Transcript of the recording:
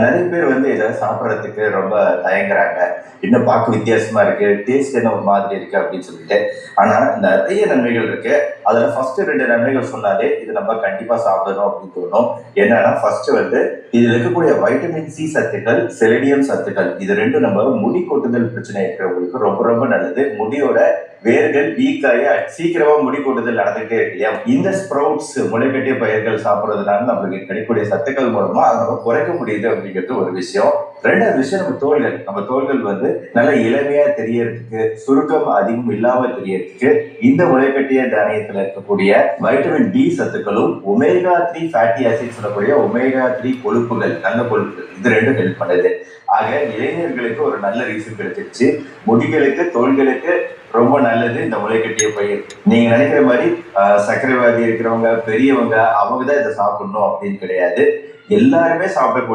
நிறைய பேர் வந்து இதை சாப்பிட்றதுக்கு ரொம்ப தயங்குறாங்க. இன்னும் பார்க்க வித்தியாசமா இருக்கு, டேஸ்ட் என்ன ஒரு மாதிரி இருக்கு அப்படின்னு சொல்லிட்டு. ஆனா நிறைய நன்மைகள் இருக்கு. அதுல ஃபர்ஸ்ட் 2 நன்மைகள் சொன்னாலே இது நம்ம கண்டிப்பா சாப்பிடணும் அப்படின்னு தோணும். என்னன்னா ஃபர்ஸ்ட் வந்து இதுல இருக்கக்கூடிய வைட்டமின் சி சத்துக்கள், செலினியம் சத்துக்கள், இது ரெண்டும் நம்ம முடி கொட்டுதல் பிரச்சனை இருக்கிறவங்களுக்கு ரொம்ப ரொம்ப நல்லது. முடியோட வேர்கள் வீக் ஆகி சீக்கிரமா முடி கொட்டுதல் நடந்துகிட்டே இருக்கு இல்லையா? இந்த ஸ்ப்ரவுட்ஸ் முளைக்கட்டிய பயிர்கள் சாப்பிடுறதுனால நம்மளுக்கு கிடைக்கக்கூடிய சத்துக்கள் மூலமா அதை நம்ம குறைக்க முடியுது அப்படிங்கிறது ஒரு விஷயம். ரெண்டாவது விஷயம் நம்ம தோள்கள் வந்து நல்ல இளமையா தெரியறதுக்கு, சுருக்கம் அதிகம் இல்லாம தெரியறதுக்கு இந்த முளைக்கட்டிய தானியத்துல இருக்கக்கூடிய வைட்டமின் டி சத்துக்களும் ஒமேகா 3 ஃபேட்டி ஆசிட் சொல்லக்கூடிய ஒமேகா 3 கொழுப்புகள், நல்ல கொழுப்புகள், இது ரெண்டும் ஹெல்ப் பண்ணுது. ஆக இளைஞர்களுக்கு ஒரு நல்ல ரீசன் கிடைச்சிருச்சு. முடிகளுக்கு, தோள்களுக்கு ரொம்ப நல்லது இந்த முளைக்கட்டிய பயிர். நீங்க நினைக்கிற மாதிரி சர்க்கரை வியாதி இருக்கிறவங்க, பெரியவங்க, அவங்க தான் இதை சாப்பிடணும் அப்படின்னு கிடையாது. எல்லாருமே சாப்பிடக்கூடிய